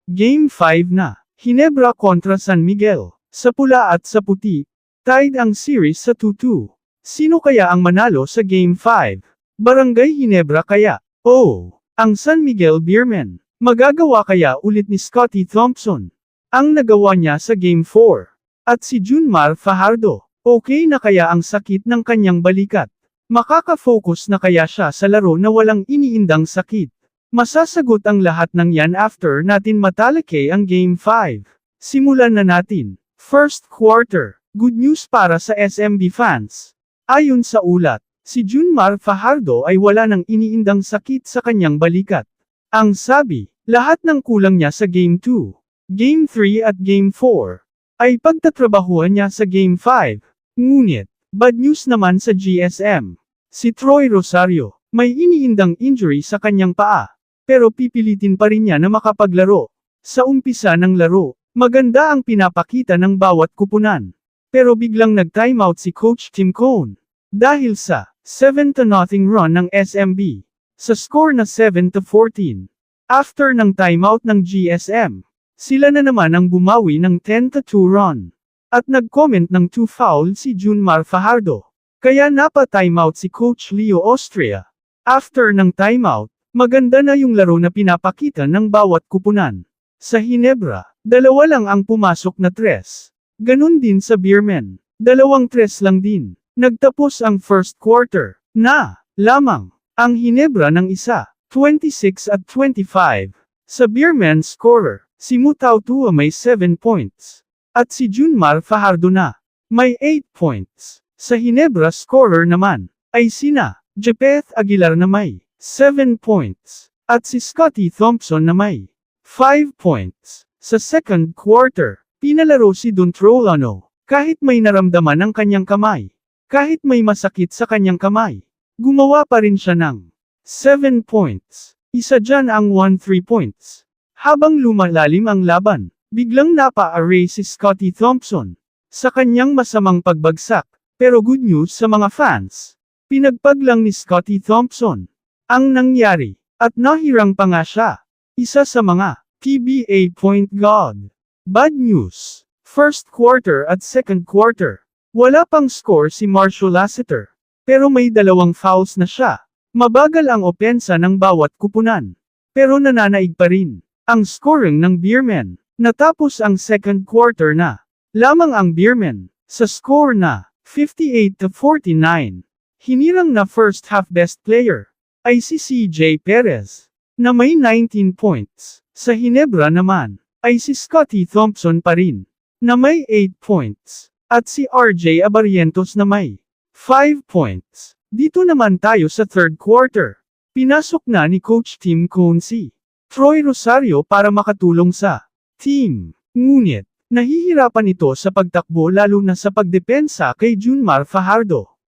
Game 5 na. Ginebra kontra San Miguel. Sa pula at sa puti, tied ang series sa 2-2. Sino kaya ang manalo sa Game 5? Barangay Ginebra kaya? Oh, ang San Miguel Beermen. Magagawa kaya ulit ni Scottie Thompson ang nagawa niya sa Game 4? At si Junmar Fajardo, okay na kaya ang sakit ng kanyang balikat? Makaka-focus na kaya siya sa laro na walang iniindang sakit? Masasagot ang lahat ng yan after natin matalakay ang Game 5. Simulan na natin. First quarter. Good news para sa SMB fans. Ayon sa ulat, si Junmar Fajardo ay wala ng iniindang sakit sa kanyang balikat. Ang sabi, lahat ng kulang niya sa Game 2, Game 3 at Game 4 ay pagtatrabahuan niya sa Game 5. Ngunit, bad news naman sa GSM. Si Troy Rosario, may iniindang injury sa kanyang paa. Pero pipilitin pa rin niya na makapaglaro. Sa umpisa ng laro, maganda ang pinapakita ng bawat kupunan. Pero biglang nag-timeout si Coach Tim Cone. Dahil sa 7-0 run ng SMB. Sa score na 7-14. After ng timeout ng GSM, sila na naman ang bumawi ng 10-2 run. At nag-comment ng 2 foul si Junmar Fajardo. Kaya napa-timeout si Coach Leo Austria. After ng timeout, maganda na yung laro na pinapakita ng bawat kupunan. Sa Ginebra, 2 lang ang pumasok na tres. Ganun din sa Beermen, 2 tres lang din. Nagtapos ang first quarter, na lamang ang Ginebra ng isa, 26 at 25. Sa Beermen scorer, si Mutau Tua may 7 points. At si Junmar Fajardo na may 8 points. Sa Ginebra scorer naman, ay sina Jepeth Aguilar na may 7 points. At si Scottie Thompson na may 5 points. Sa second quarter, pinalaro si Dontrolano. Kahit may naramdaman ang kanyang kamay. Kahit may masakit sa kanyang kamay. Gumawa pa rin siya ng 7 points. Isa dyan ang 1-3 points. Habang lumalalim ang laban, biglang napa-array si Scottie Thompson. Sa kanyang masamang pagbagsak. Pero good news sa mga fans. Pinagpaglang ni Scottie Thompson ang nangyari, at nahirang pa nga siya. Isa sa mga PBA point guard. Bad news. First quarter at second quarter. Wala pang score si Marshall Lassiter. Pero may 2 fouls na siya. Mabagal ang opensa ng bawat kupunan. Pero nananaig pa rin ang scoring ng Beermen. Natapos ang second quarter na lamang ang Beermen sa score na 58-49. Hinirang na first half best player ay si CJ Perez, na may 19 points. Sa Ginebra naman, ay si Scottie Thompson pa rin, na may 8 points. At si RJ Abarientos na may 5 points. Dito naman tayo sa third quarter. Pinasok na ni Coach Tim Cone si Troy Rosario para makatulong sa team. Ngunit, nahihirapan ito sa pagtakbo lalo na sa pagdepensa kay Junmar Fajardo.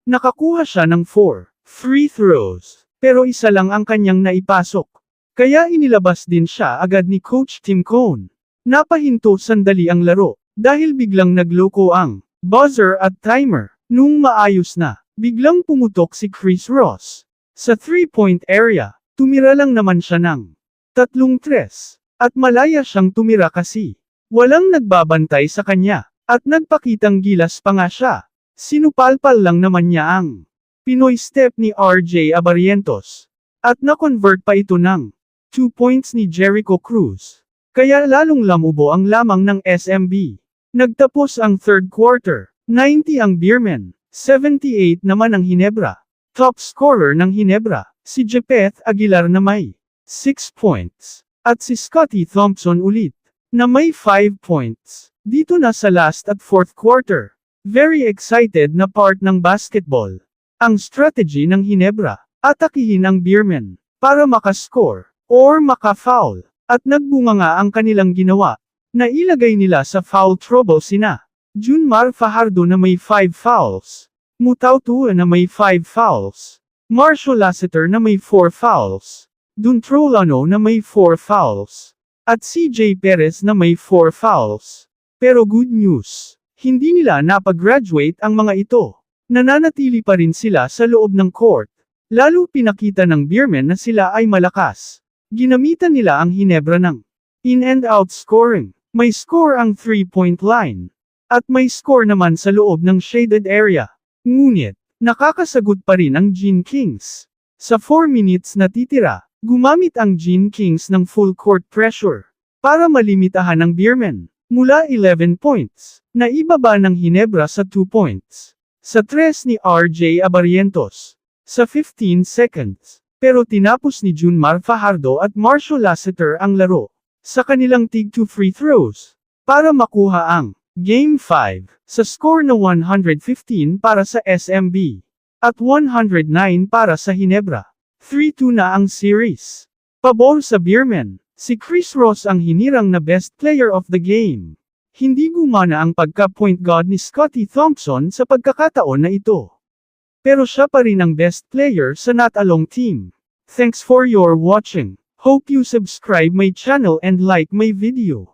Nakakuha siya ng 4 free throws. Pero isa lang ang kanyang naipasok. Kaya inilabas din siya agad ni Coach Tim Cone. Napahinto sandali ang laro, dahil biglang nagloko ang buzzer at timer. Nung maayos na, biglang pumutok si Chris Ross. Sa 3-point area, tumira lang naman siya ng 3 tres. At malaya siyang tumira kasi walang nagbabantay sa kanya. At nagpakitang gilas pa nga siya. Sinupalpal lang naman niya ang Pinoy step ni RJ Abarientos. At na-convert pa ito ng 2 points ni Jericho Cruz. Kaya lalong lamubo ang lamang ng SMB. Nagtapos ang third quarter, 90 ang Beermen, 78 naman ang Ginebra. Top scorer ng Ginebra, si Jepeth Aguilar na may 6 points. At si Scottie Thompson ulit, na may 5 points. Dito na sa last at fourth quarter. Very excited na part ng basketball. Ang strategy ng Ginebra, atakihin ang Beermen, para makascore, or maka-foul, at nagbunga nga ang kanilang ginawa. Nailagay nila sa foul trouble sina Junmar Fajardo na may 5 fouls, Mutau Tua na may 5 fouls, Marshall Lassiter na may 4 fouls, Dontrolano na may 4 fouls, at CJ Perez na may 4 fouls. Pero good news, hindi nila napag-graduate ang mga ito. Nananatili pa rin sila sa loob ng court. Lalo pinakita ng Beermen na sila ay malakas. Ginamitan nila ang Ginebra ng In and out scoring. May score ang 3-point line. At may score naman sa loob ng shaded area. Ngunit, nakakasagot pa rin ang Gene Kings. Sa 4 minutes na titira, gumamit ang Gene Kings ng full court pressure para malimitahan ang Beermen. Mula 11 points, naibaba ng Ginebra sa 2 points. Sa 3 ni RJ Abarrientos. Sa 15 seconds. Pero tinapos ni Junmar Fajardo at Marshall Lasseter ang laro. Sa kanilang tig-2 free throws. Para makuha ang Game 5 sa score na 115 para sa SMB. At 109 para sa Ginebra. 3-2 na ang series. Pabor sa Beermen. Si Chris Ross ang hinirang na best player of the game. Hindi gumana ang pagka-point guard ni Scottie Thompson sa pagkakataon na ito. Pero siya pa rin ang best player sa Not Alone team. Thanks for your watching. Hope you subscribe my channel and like my video.